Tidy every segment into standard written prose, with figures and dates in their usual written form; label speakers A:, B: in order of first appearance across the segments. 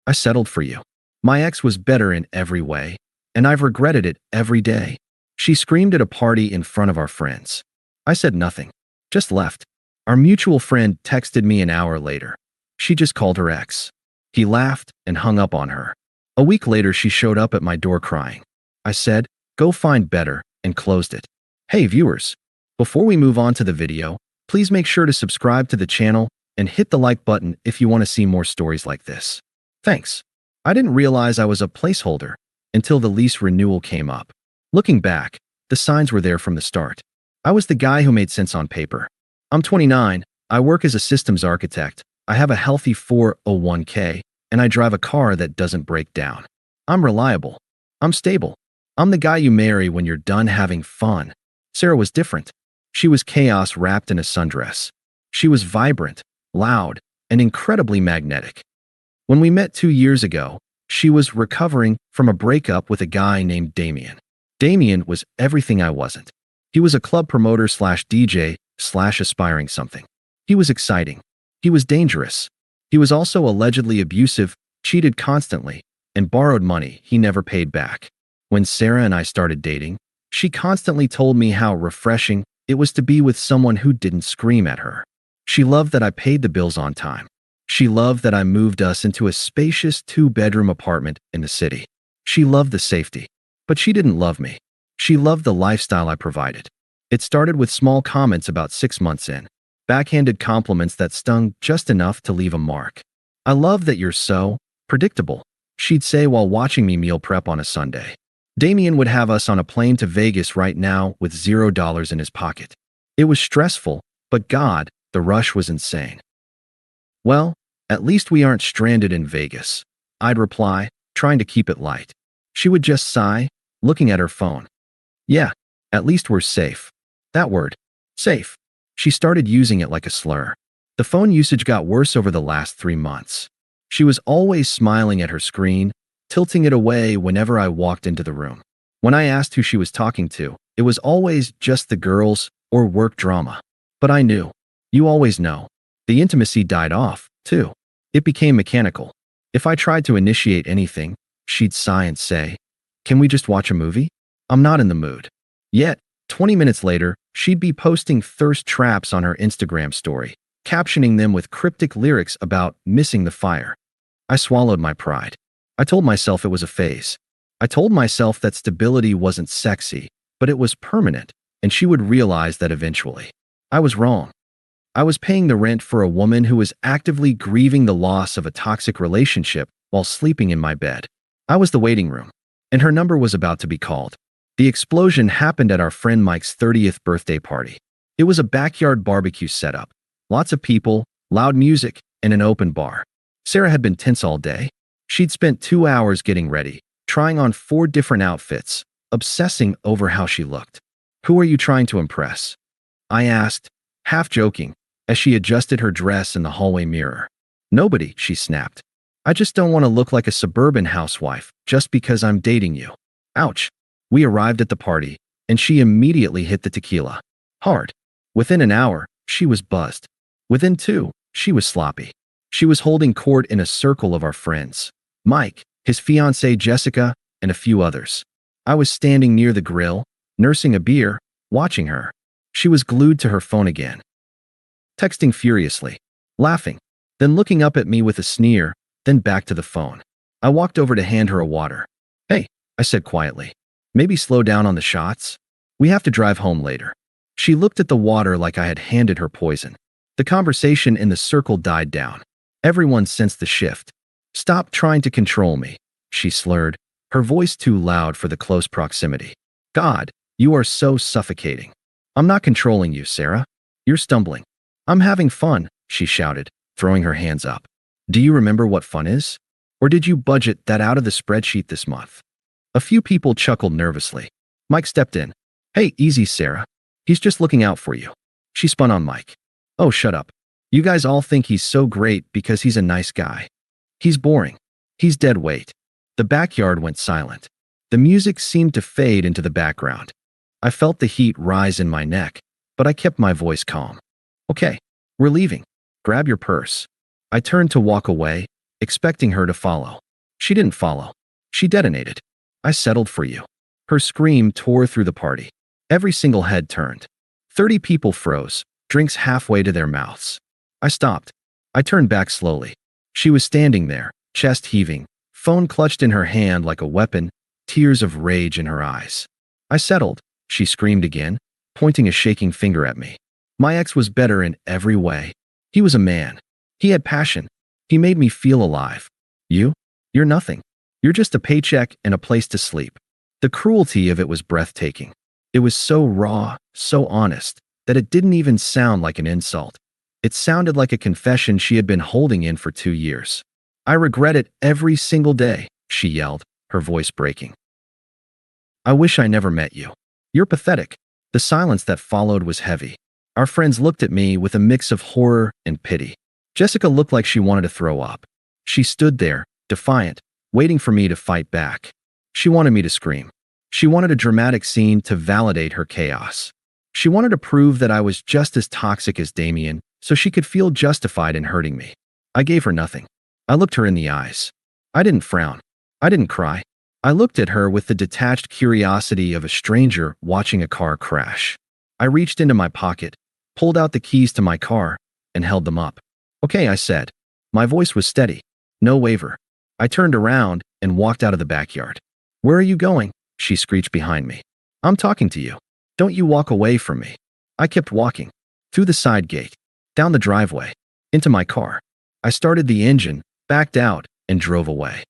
A: I settled for you. My ex was better in every way, and I've regretted it every day. She screamed at a party in front of our friends. I said nothing, just left. Our mutual friend texted me an hour later. She just called her ex. He laughed and hung up on her. A week later, she showed up at my door crying. I said, "Go find better," and closed it. Hey viewers, before we move on to the video, please make sure to subscribe to the channel and hit the like button if you want to see more stories like this. Thanks. I didn't realize I was a placeholder until the lease renewal came up. Looking back, the signs were there from the start. I was the guy who made sense on paper. I'm 29, I work as a systems architect, I have a healthy 401k, and I drive a car that doesn't break down. I'm reliable. I'm stable. I'm the guy you marry when you're done having fun. Sarah was different. She was chaos wrapped in a sundress. She was vibrant, loud, and incredibly magnetic. When we met 2 years ago, she was recovering from a breakup with a guy named Damien. Damien was everything I wasn't. He was a club promoter slash DJ slash aspiring something. He was exciting. He was dangerous. He was also allegedly abusive, cheated constantly, and borrowed money he never paid back. When Sarah and I started dating, she constantly told me how refreshing it was to be with someone who didn't scream at her. She loved that I paid the bills on time. She loved that I moved us into a spacious 2-bedroom apartment in the city. She loved the safety, but she didn't love me. She loved the lifestyle I provided. It started with small comments about 6 months in, backhanded compliments that stung just enough to leave a mark. "I love that you're so predictable," she'd say while watching me meal prep on a Sunday. Damien would have us on a plane to Vegas right now with $0 in his pocket. It was stressful, but God, the rush was insane. "Well, at least we aren't stranded in Vegas," I'd reply, trying to keep it light. She would just sigh, looking at her phone. "Yeah, at least we're safe." That word, safe. She started using it like a slur. The phone usage got worse over the last 3 months. She was always smiling at her screen, tilting it away whenever I walked into the room. When I asked who she was talking to, it was always just the girls or work drama. But I knew. You always know. The intimacy died off, too. It became mechanical. If I tried to initiate anything, she'd sigh and say, "Can we just watch a movie? I'm not in the mood." Yet, 20 minutes later, she'd be posting thirst traps on her Instagram story, captioning them with cryptic lyrics about missing the fire. I swallowed my pride. I told myself it was a phase. I told myself that stability wasn't sexy, but it was permanent, and she would realize that eventually. I was wrong. I was paying the rent for a woman who was actively grieving the loss of a toxic relationship while sleeping in my bed. I was the waiting room, and her number was about to be called. The explosion happened at our friend Mike's 30th birthday party. It was a backyard barbecue setup, lots of people, loud music, and an open bar. Sarah had been tense all day. She'd spent 2 hours getting ready, trying on 4 different outfits, obsessing over how she looked. "Who are you trying to impress?" I asked, half joking, as she adjusted her dress in the hallway mirror. "Nobody," she snapped. "I just don't want to look like a suburban housewife just because I'm dating you." Ouch. We arrived at the party, and she immediately hit the tequila. Hard. Within an hour, she was buzzed. Within 2, she was sloppy. She was holding court in a circle of our friends. Mike, his fiancée Jessica, and a few others. I was standing near the grill, nursing a beer, watching her. She was glued to her phone again, texting furiously, laughing, then looking up at me with a sneer, then back to the phone. I walked over to hand her a water. "Hey," I said quietly, "maybe slow down on the shots? We have to drive home later." She looked at the water like I had handed her poison. The conversation in the circle died down. Everyone sensed the shift. "Stop trying to control me," she slurred, her voice too loud for the close proximity. "God, you are so suffocating." "I'm not controlling you, Sarah. You're stumbling." "I'm having fun," she shouted, throwing her hands up. "Do you remember what fun is? Or did you budget that out of the spreadsheet this month?" A few people chuckled nervously. Mike stepped in. "Hey, easy, Sarah. He's just looking out for you." She spun on Mike. "Oh, shut up. You guys all think he's so great because he's a nice guy. He's boring. He's dead weight." The backyard went silent. The music seemed to fade into the background. I felt the heat rise in my neck, but I kept my voice calm. "Okay, we're leaving. Grab your purse." I turned to walk away, expecting her to follow. She didn't follow. She detonated. I settled for you. Her scream tore through the party. Every single head turned. 30 people froze, drinks halfway to their mouths. I stopped. I turned back slowly. She was standing there, chest heaving, phone clutched in her hand like a weapon, tears of rage in her eyes. I settled, she screamed again, pointing a shaking finger at me. My ex was better in every way. He was a man. He had passion. He made me feel alive. You're nothing. You're just a paycheck and a place to sleep. The cruelty of it was breathtaking. It was so raw, so honest, that it didn't even sound like an insult. It sounded like a confession she had been holding in for 2 years. I regret it every single day, she yelled, her voice breaking. I wish I never met you. You're pathetic. The silence that followed was heavy. Our friends looked at me with a mix of horror and pity. Jessica looked like she wanted to throw up. She stood there, defiant, waiting for me to fight back. She wanted me to scream. She wanted a dramatic scene to validate her chaos. She wanted to prove that I was just as toxic as Damien, so she could feel justified in hurting me. I gave her nothing. I looked her in the eyes. I didn't frown. I didn't cry. I looked at her with the detached curiosity of a stranger watching a car crash. I reached into my pocket, pulled out the keys to my car, and held them up. Okay, I said. My voice was steady. No waver. I turned around and walked out of the backyard. Where are you going? She screeched behind me. I'm talking to you. Don't you walk away from me. I kept walking. Through the side gate. Down the driveway. Into my car. I started the engine, backed out, and drove away.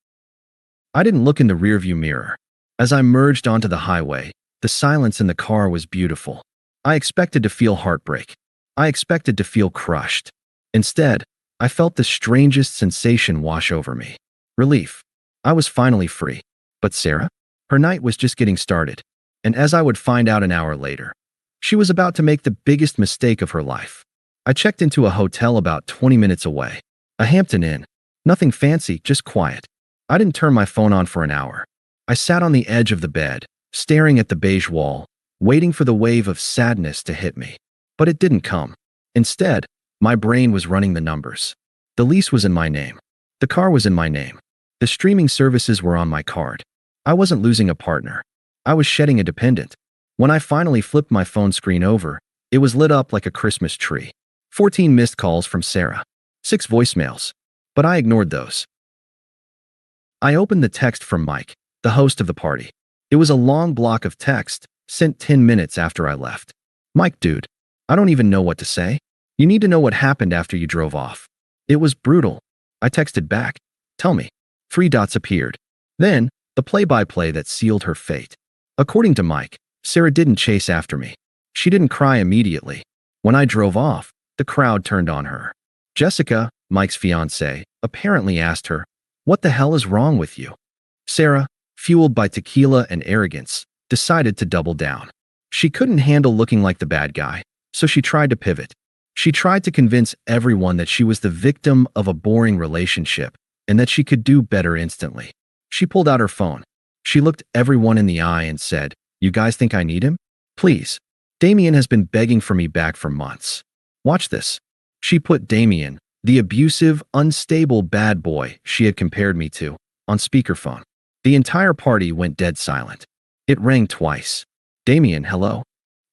A: I didn't look in the rearview mirror. As I merged onto the highway, the silence in the car was beautiful. I expected to feel heartbreak. I expected to feel crushed. Instead, I felt the strangest sensation wash over me. Relief. I was finally free. But Sarah? Her night was just getting started. And as I would find out an hour later, she was about to make the biggest mistake of her life. I checked into a hotel about 20 minutes away. A Hampton Inn. Nothing fancy, just quiet. I didn't turn my phone on for an hour. I sat on the edge of the bed, staring at the beige wall, waiting for the wave of sadness to hit me. But it didn't come. Instead, my brain was running the numbers. The lease was in my name. The car was in my name. The streaming services were on my card. I wasn't losing a partner. I was shedding a dependent. When I finally flipped my phone screen over, it was lit up like a Christmas tree. 14 missed calls from Sarah. 6 voicemails. But I ignored those. I opened the text from Mike, the host of the party. It was a long block of text, sent 10 minutes after I left. Mike, dude, I don't even know what to say. You need to know what happened after you drove off. It was brutal. I texted back. Tell me. 3 dots appeared. Then, the play-by-play that sealed her fate. According to Mike, Sarah didn't chase after me. She didn't cry immediately. When I drove off, the crowd turned on her. Jessica, Mike's fiancée, apparently asked her, "What the hell is wrong with you?" Sarah, fueled by tequila and arrogance, decided to double down. She couldn't handle looking like the bad guy, so she tried to pivot. She tried to convince everyone that she was the victim of a boring relationship and that she could do better instantly. She pulled out her phone. She looked everyone in the eye and said, "You guys think I need him? Please. Damien has been begging for me back for months. Watch this." She put Damien, the abusive, unstable bad boy she had compared me to, on speakerphone. The entire party went dead silent. It rang twice. "Damien, hello?"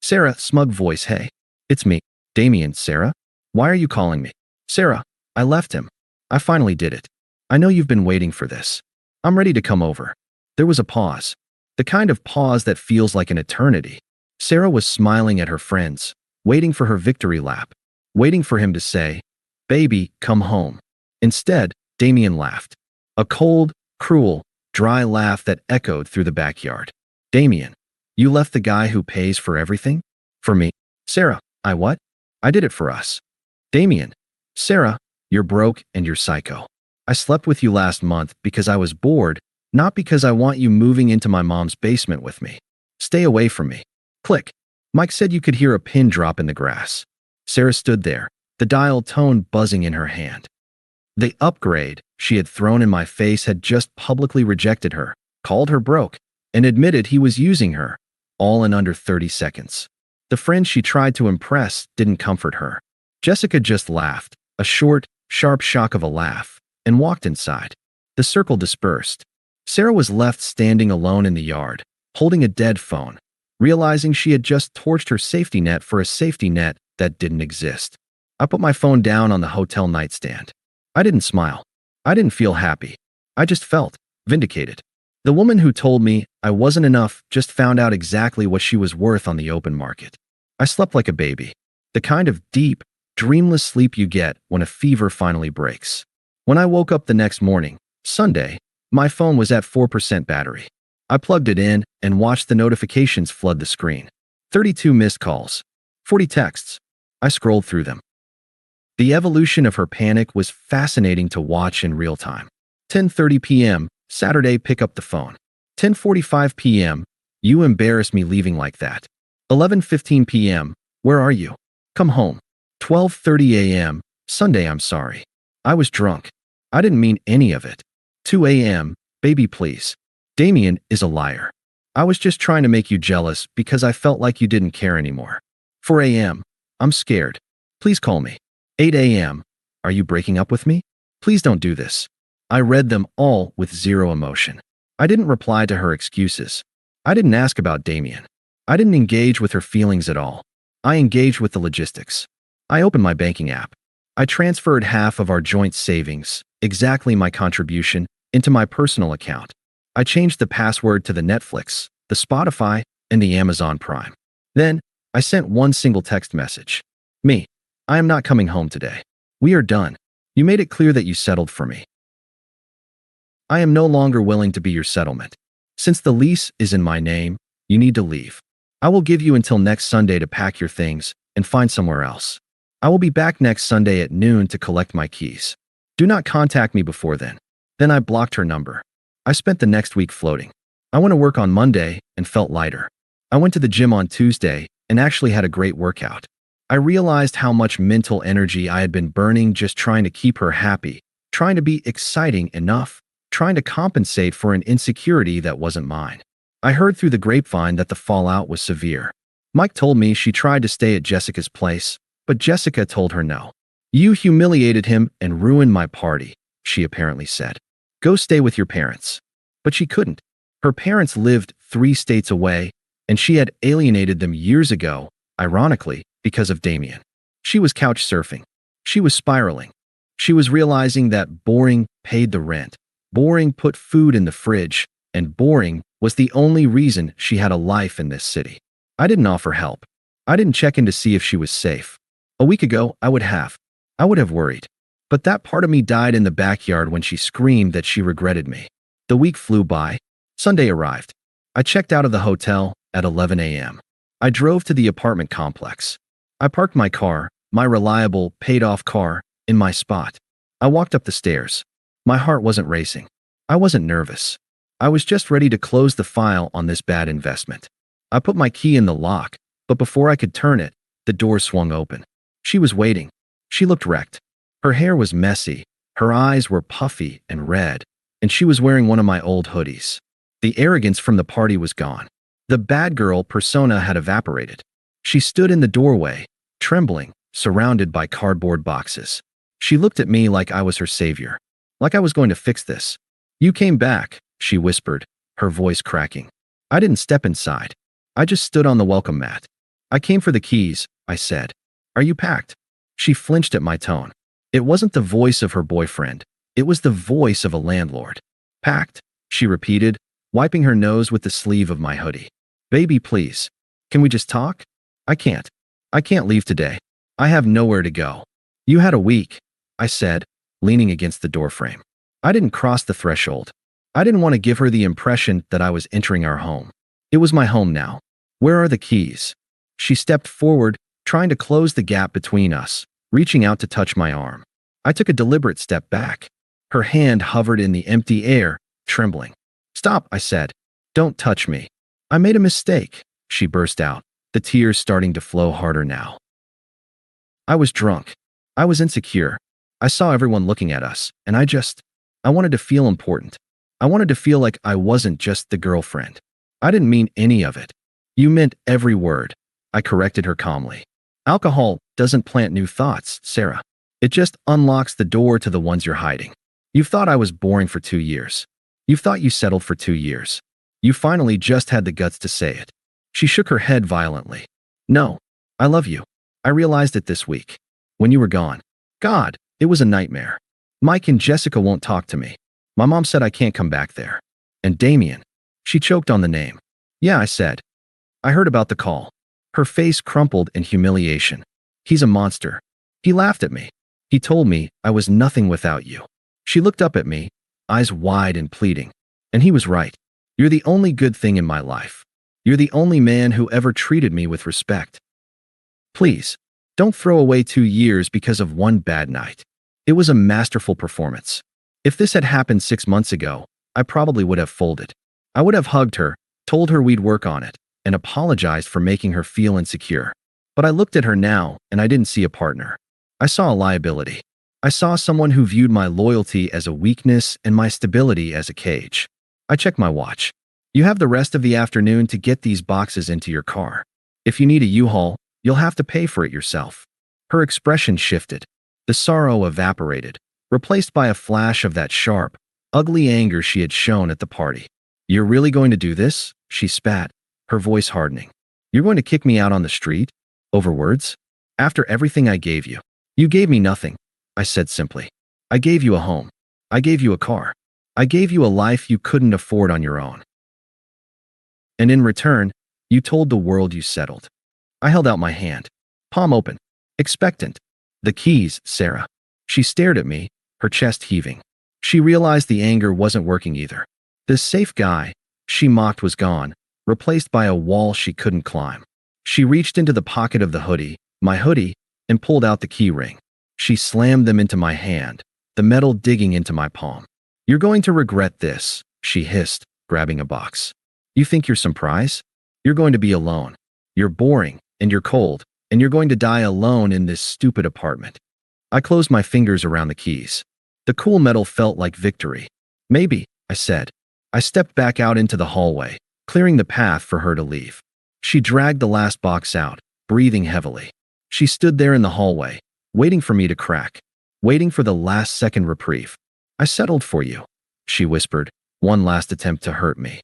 A: Sarah, smug voice, "Hey. It's me." "Damien, Sarah? Why are you calling me?" "Sarah, I left him. I finally did it. I know you've been waiting for this. I'm ready to come over." There was a pause. The kind of pause that feels like an eternity. Sarah was smiling at her friends, waiting for her victory lap, waiting for him to say, "Baby, come home." Instead, Damien laughed. A cold, cruel, dry laugh that echoed through the backyard. "Damien, you left the guy who pays for everything? For me?" "Sarah, I what? I did it for us." "Damien, Sarah, you're broke and you're psycho. I slept with you last month because I was bored, not because I want you moving into my mom's basement with me. Stay away from me." Click. Mike said you could hear a pin drop in the grass. Sarah stood there, the dial tone buzzing in her hand. The upgrade she had thrown in my face had just publicly rejected her, called her broke, and admitted he was using her, all in under 30 seconds. The friend she tried to impress didn't comfort her. Jessica just laughed, a short, sharp shock of a laugh, and walked inside. The circle dispersed. Sarah was left standing alone in the yard, holding a dead phone, realizing she had just torched her safety net for a safety net that didn't exist. I put my phone down on the hotel nightstand. I didn't smile. I didn't feel happy. I just felt vindicated. The woman who told me I wasn't enough just found out exactly what she was worth on the open market. I slept like a baby, the kind of deep, dreamless sleep you get when a fever finally breaks. When I woke up the next morning, Sunday, my phone was at 4% battery. I plugged it in and watched the notifications flood the screen. 32 missed calls, 40 texts. I scrolled through them. The evolution of her panic was fascinating to watch in real time. 10:30 p.m., Saturday, pick up the phone. 10:45 p.m., you embarrass me leaving like that. 11:15 p.m., where are you? Come home. 12:30 a.m., Sunday, I'm sorry. I was drunk. I didn't mean any of it. 2 a.m., baby please. Damien is a liar. I was just trying to make you jealous because I felt like you didn't care anymore. 4 a.m., I'm scared. Please call me. 8 a.m., are you breaking up with me? Please don't do this. I read them all with zero emotion. I didn't reply to her excuses. I didn't ask about Damien. I didn't engage with her feelings at all. I engaged with the logistics. I opened my banking app. I transferred half of our joint savings, exactly my contribution, into my personal account. I changed the password to the Netflix, the Spotify, and the Amazon Prime. Then, I sent one single text message. Me, I am not coming home today. We are done. You made it clear that you settled for me. I am no longer willing to be your settlement. Since the lease is in my name, you need to leave. I will give you until next Sunday to pack your things and find somewhere else. I will be back next Sunday at noon to collect my keys. Do not contact me before then. Then I blocked her number. I spent the next week floating. I went to work on Monday and felt lighter. I went to the gym on Tuesday and actually had a great workout. I realized how much mental energy I had been burning just trying to keep her happy, trying to be exciting enough, trying to compensate for an insecurity that wasn't mine. I heard through the grapevine that the fallout was severe. Mike told me she tried to stay at Jessica's place, but Jessica told her no. You humiliated him and ruined my party, she apparently said. Go stay with your parents. But she couldn't. Her parents lived 3 states away, and she had alienated them years ago, ironically, because of Damien. She was couch surfing. She was spiraling. She was realizing that boring paid the rent. Boring put food in the fridge, and boring was the only reason she had a life in this city. I didn't offer help. I didn't check in to see if she was safe. A week ago, I would have. I would have worried. But that part of me died in the backyard when she screamed that she regretted me. The week flew by. Sunday arrived. I checked out of the hotel at 11 a.m. I drove to the apartment complex. I parked my car, my reliable, paid-off car, in my spot. I walked up the stairs. My heart wasn't racing. I wasn't nervous. I was just ready to close the file on this bad investment. I put my key in the lock, but before I could turn it, the door swung open. She was waiting. She looked wrecked. Her hair was messy, her eyes were puffy and red, and she was wearing one of my old hoodies. The arrogance from the party was gone. The bad girl persona had evaporated. She stood in the doorway, trembling, surrounded by cardboard boxes. She looked at me like I was her savior, like I was going to fix this. You came back, she whispered, her voice cracking. I didn't step inside. I just stood on the welcome mat. I came for the keys, I said. Are you packed? She flinched at my tone. It wasn't the voice of her boyfriend. It was the voice of a landlord. Packed, she repeated, wiping her nose with the sleeve of my hoodie. Baby, please. Can we just talk? I can't. I can't leave today. I have nowhere to go. You had a week, I said, leaning against the doorframe. I didn't cross the threshold. I didn't want to give her the impression that I was entering our home. It was my home now. Where are the keys? She stepped forward, trying to close the gap between us, reaching out to touch my arm. I took a deliberate step back. Her hand hovered in the empty air, trembling. Stop, I said. Don't touch me. I made a mistake, she burst out, the tears starting to flow harder now. I was drunk. I was insecure. I saw everyone looking at us, and I wanted to feel important. I wanted to feel like I wasn't just the girlfriend. I didn't mean any of it. You meant every word, I corrected her calmly. Alcohol doesn't plant new thoughts, Sarah. It just unlocks the door to the ones you're hiding. You've thought I was boring for 2 years. You've thought you settled for 2 years. You finally just had the guts to say it. She shook her head violently. No, I love you. I realized it this week. When you were gone. God, it was a nightmare. Mike and Jessica won't talk to me. My mom said I can't come back there. And Damien. She choked on the name. Yeah, I said. I heard about the call. Her face crumpled in humiliation. He's a monster. He laughed at me. He told me I was nothing without you. She looked up at me, eyes wide and pleading. And he was right. You're the only good thing in my life. You're the only man who ever treated me with respect. Please, don't throw away 2 years because of one bad night. It was a masterful performance. If this had happened 6 months ago, I probably would have folded. I would have hugged her, told her we'd work on it, and apologized for making her feel insecure. But I looked at her now, and I didn't see a partner. I saw a liability. I saw someone who viewed my loyalty as a weakness and my stability as a cage. I checked my watch. You have the rest of the afternoon to get these boxes into your car. If you need a U-Haul, you'll have to pay for it yourself. Her expression shifted. The sorrow evaporated, replaced by a flash of that sharp, ugly anger she had shown at the party. You're really going to do this? She spat, her voice hardening. You're going to kick me out on the street? Over words? After everything I gave you? You gave me nothing, I said simply. I gave you a home. I gave you a car. I gave you a life you couldn't afford on your own. And in return, you told the world you settled. I held out my hand, palm open, expectant. The keys, Sarah. She stared at me, her chest heaving. She realized the anger wasn't working either. This safe guy, she mocked, was gone, replaced by a wall she couldn't climb. She reached into the pocket of the hoodie, my hoodie, and pulled out the key ring. She slammed them into my hand, the metal digging into my palm. You're going to regret this, she hissed, grabbing a box. You think you're some prize? You're going to be alone. You're boring, and you're cold, and you're going to die alone in this stupid apartment. I closed my fingers around the keys. The cool metal felt like victory. Maybe, I said. I stepped back out into the hallway, clearing the path for her to leave. She dragged the last box out, breathing heavily. She stood there in the hallway, waiting for me to crack, waiting for the last second reprieve. I settled for you, she whispered, one last attempt to hurt me.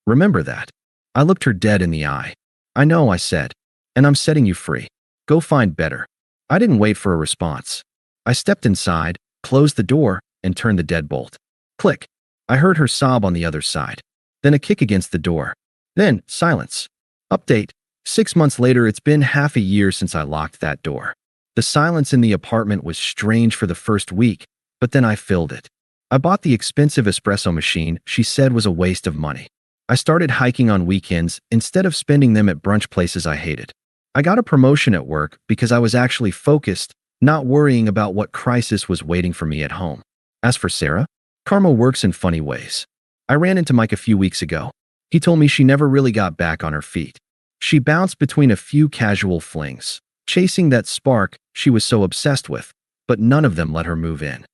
A: Remember that. I looked her dead in the eye. I know, I said, and I'm setting you free. Go find better. I didn't wait for a response. I stepped inside, closed the door, and turned the deadbolt. Click. I heard her sob on the other side. Then a kick against the door. Then silence. Update. 6 months later, it's been half a year since I locked that door. The silence in the apartment was strange for the first week, but then I filled it. I bought the expensive espresso machine she said was a waste of money. I started hiking on weekends instead of spending them at brunch places I hated. I got a promotion at work because I was actually focused, not worrying about what crisis was waiting for me at home. As for Sarah, karma works in funny ways. I ran into Mike a few weeks ago. He told me she never really got back on her feet. She bounced between a few casual flings, chasing that spark she was so obsessed with, but none of them let her move in.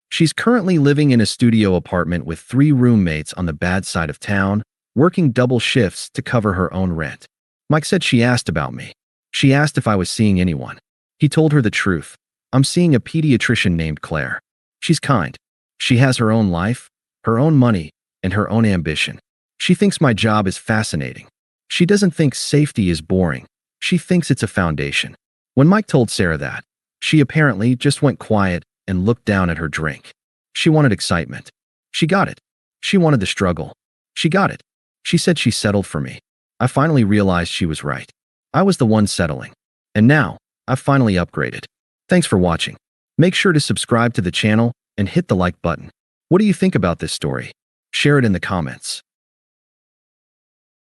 A: She's currently living in a studio apartment with 3 roommates on the bad side of town, working double shifts to cover her own rent. Mike said she asked about me. She asked if I was seeing anyone. He told her the truth. I'm seeing a pediatrician named Claire. She's kind. She has her own life, her own money, and her own ambition. She thinks my job is fascinating. She doesn't think safety is boring. She thinks it's a foundation. When Mike told Sarah that, she apparently just went quiet and looked down at her drink. She wanted excitement. She got it. She wanted the struggle. She got it. She said she settled for me. I finally realized she was right. I was the one settling. And now, I've finally upgraded. Thanks for watching. Make sure to subscribe to the channel and hit the like button. What do you think about this story? Share it in the comments.